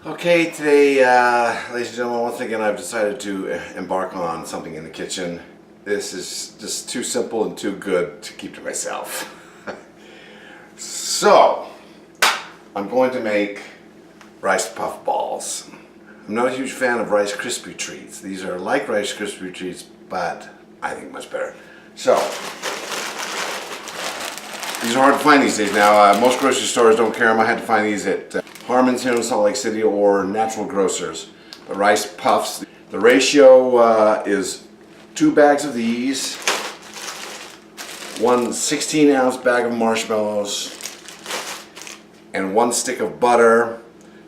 Okay, today, ladies and gentlemen, once again I've decided to embark on something in the kitchen. This is just too simple and too good to keep to myself. So, I'm going to make rice puff balls. I'm not a huge fan of Rice Krispy Treats. These are like Rice Krispy Treats, but I think much better. So, these are hard to find these days now. Most grocery stores don't carry them. I had to find these at Harmon's here in Salt Lake City or Natural Grocers. The rice puffs. The ratio is 2 bags of these, one 16-ounce bag of marshmallows, and 1 stick of butter.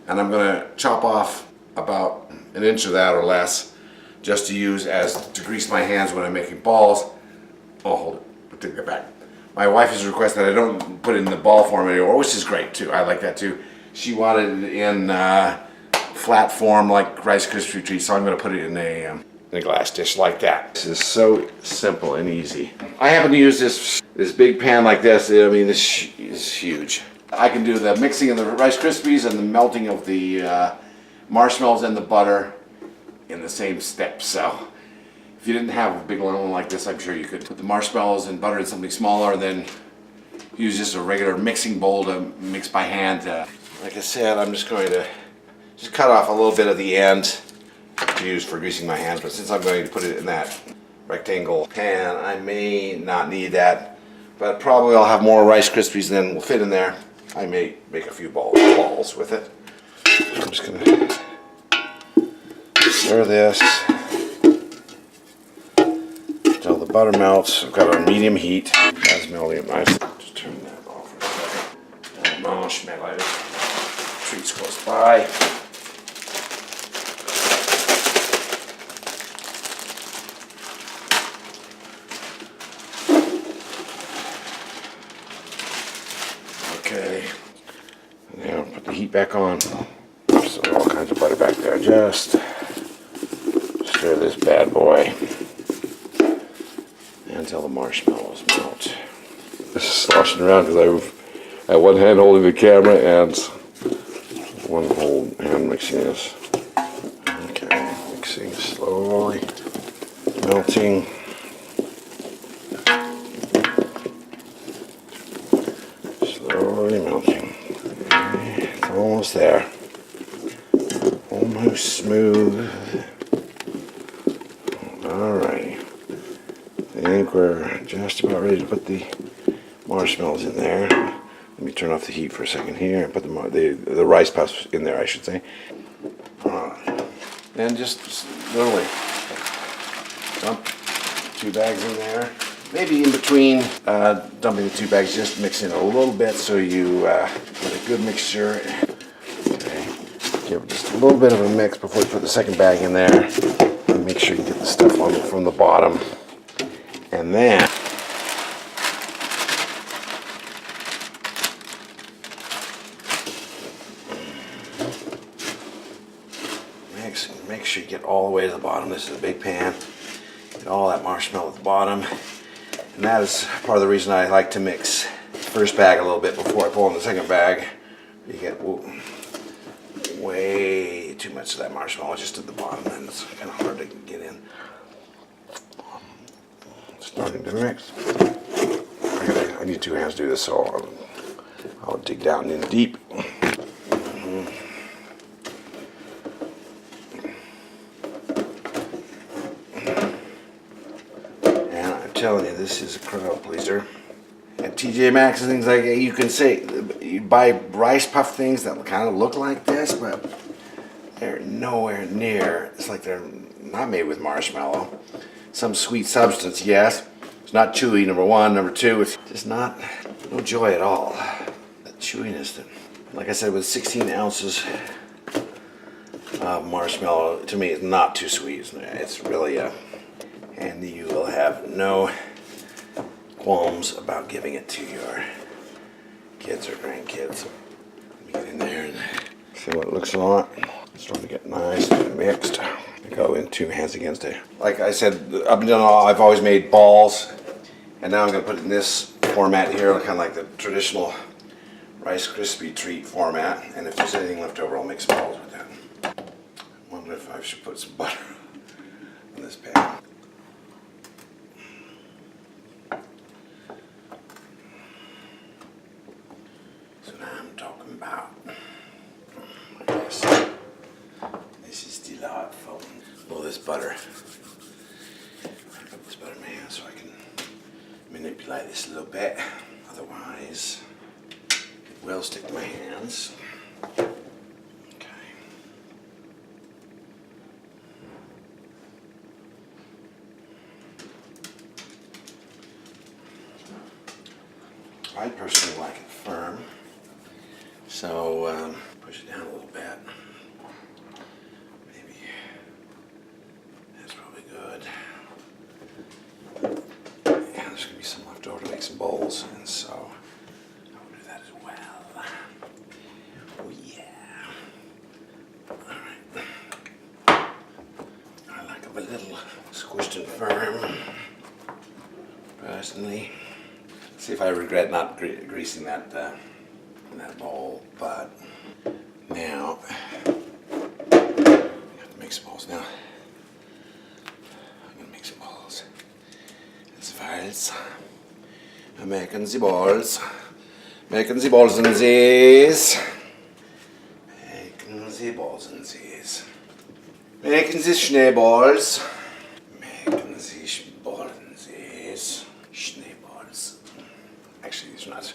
And I'm going to chop off about 1 inch of that or less, just to use to grease my hands when I'm making balls. Oh, hold it. I'll take that back. My wife has requested that I don't put it in the ball form anymore, which is great too. I like that too. She wanted it in flat form like Rice Krispy Treats, so I'm going to put it in a glass dish like that. This is so simple and easy. I happen to use this big pan like this. I mean, this is huge. I can do the mixing of the Rice Krispies and the melting of the marshmallows and the butter in the same step. So if you didn't have a big one like this, I'm sure you could put the marshmallows and butter in something smaller, and then use just a regular mixing bowl to mix by hand. Like I said, I'm just going to cut off a little bit of the end to use for greasing my hands, but since I'm going to put it in that rectangle pan, I may not need that, but probably I'll have more Rice Krispies than will fit in there. I may make a few balls with it. I'm just going to stir this until the butter melts. I've got it on medium heat. That's melting nice. Just turn that off for a second. Marshmallow. Treats close by. Okay. Now put the heat back on. So all kinds of butter back there. Just stir this bad boy until the marshmallows melt. This is sloshing around because I have one hand holding the camera and one whole hand mixing this. Okay, mixing slowly, melting. Slowly melting. Okay, it's almost there. Almost smooth. Alrighty. I think we're just about ready to put the marshmallows in there. Let me turn off the heat for a second here and put the rice puffs in there, I should say. And just literally dump 2 bags in there. Maybe in between dumping the 2 bags, just mix in a little bit so you get a good mixture. Okay. Give it just a little bit of a mix before you put the second bag in there. And make sure you get the stuff on from the bottom. And then make sure you get all the way to the bottom. This is a big pan. Get all that marshmallow at the bottom. And that is part of the reason I like to mix the first bag a little bit before I pull in the second bag. You get way too much of that marshmallow just at the bottom, and it's kind of hard to get in. Starting to mix. I need 2 hands to do this, so I'll dig down in deep. And I'm telling you, this is a crowd pleaser. At TJ Maxx and things like that, you can say you buy rice puff things that kind of look like this, but they're nowhere near. It's like they're not made with marshmallow. Some sweet substance, yes. It's not chewy, number 1. Number 2, it's just no joy at all. The chewiness that, like I said, with 16 ounces of marshmallow, to me, is not too sweet. It's really and you will have no qualms about giving it to your kids or grandkids. Let me get in there and see what it looks like. It's starting to get nice and mixed. Go in 2 hands against it. Like I said, up and down, I've always made balls, and now I'm going to put it in this format here, kind of like the traditional Rice Krispy Treat format. And if there's anything left over, I'll make some balls with that. probably should put some butter on this pan. So now I'm talking about. Yes, this is delightful. Oh, this butter. I put this butter in my hand so I can manipulate this a little bit. Otherwise, it will stick to my hands. I personally like it firm, so push it down a little bit. Maybe that's probably good. And there's going to be some left over to make some bowls, and so I'll do that as well. Oh yeah. Alright. I like it a little squished and firm, personally. See if I regret not greasing that bowl, but now I have to make some balls. Now I'm gonna make some balls. As balls. I'm making the balls. Making the balls and these. Making the balls and these. Making the schneeballs. Making the balls and these. Schneeballs. Actually, it's not.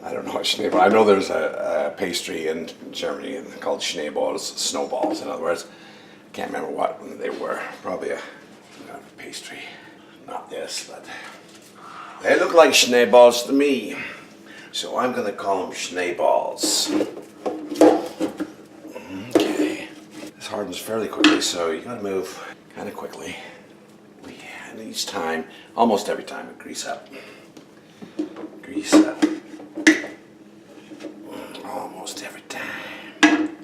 I don't know what schneeball. I know there's a pastry in Germany called schneeballs, snowballs. In other words, I can't remember what they were. Probably a kind of pastry. Not this, but they look like schneeballs to me. So I'm gonna call them schneeballs. Okay. This hardens fairly quickly, so you gotta move kind of quickly. And each time, almost every time, grease up. Grease up. Almost every time.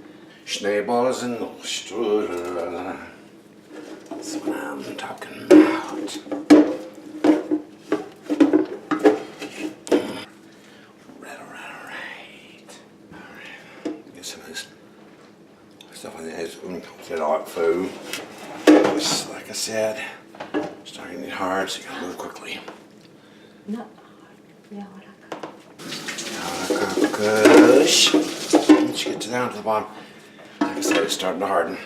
Schneeballs in the strudel. That's what I'm talking about. Alright. Get some of this stuff on the edge. Get all that food. Just like I said, starting to get hard, so you gotta move quickly. No. Kush. Once you get down to the bottom, like I said, it's starting to harden.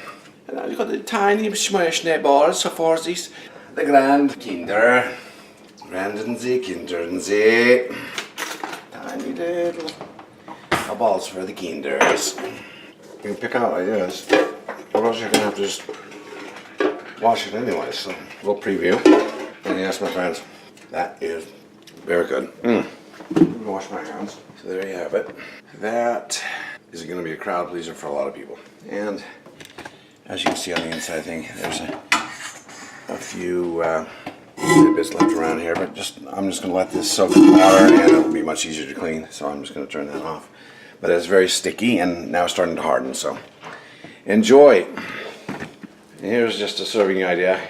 And now you've got the tiny schneeballs, so for these, the grand kinder. Grand and the kinder and the tiny little balls for the kinders. You can pick out like this, or else you're gonna have to just wash it anyway. So, a little preview. And yes, my friends, that is very good. I'm gonna wash my hands. So there you have it. That is going to be a crowd pleaser for a lot of people. And as you can see on the inside thing, there's a few bits left around here, but I'm just going to let this soak in water, and it'll be much easier to clean. So I'm just going to turn that off. But it's very sticky, and now it's starting to harden. So enjoy. Here's just a serving idea.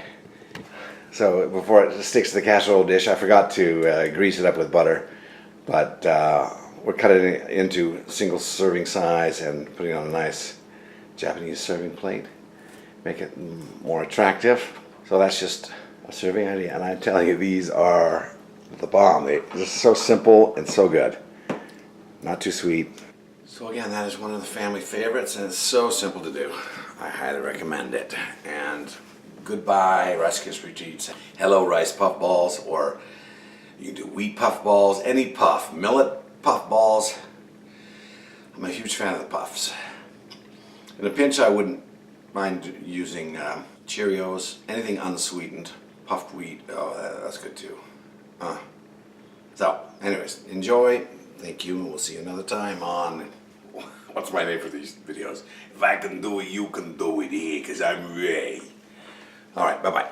So before it sticks to the casserole dish, I forgot to grease it up with butter. But we're cutting it into single serving size and putting it on a nice Japanese serving plate. Make it more attractive. So that's just a serving idea. And I tell you, these are the bomb. They're just so simple and so good. Not too sweet. So again, that is one of the family favorites, and it's so simple to do. I highly recommend it. And goodbye, Rice Krispy Treats. Hello, Rice Puff Balls, or you can do wheat puff balls, any puff, millet puff balls. I'm a huge fan of the puffs. In a pinch, I wouldn't mind using Cheerios, anything unsweetened, puffed wheat. Oh, that's good too. So, anyways, enjoy. Thank you, and we'll see you another time on. What's my name for these videos? If I can do it, you can do it here, because I'm Ray. All right, bye-bye.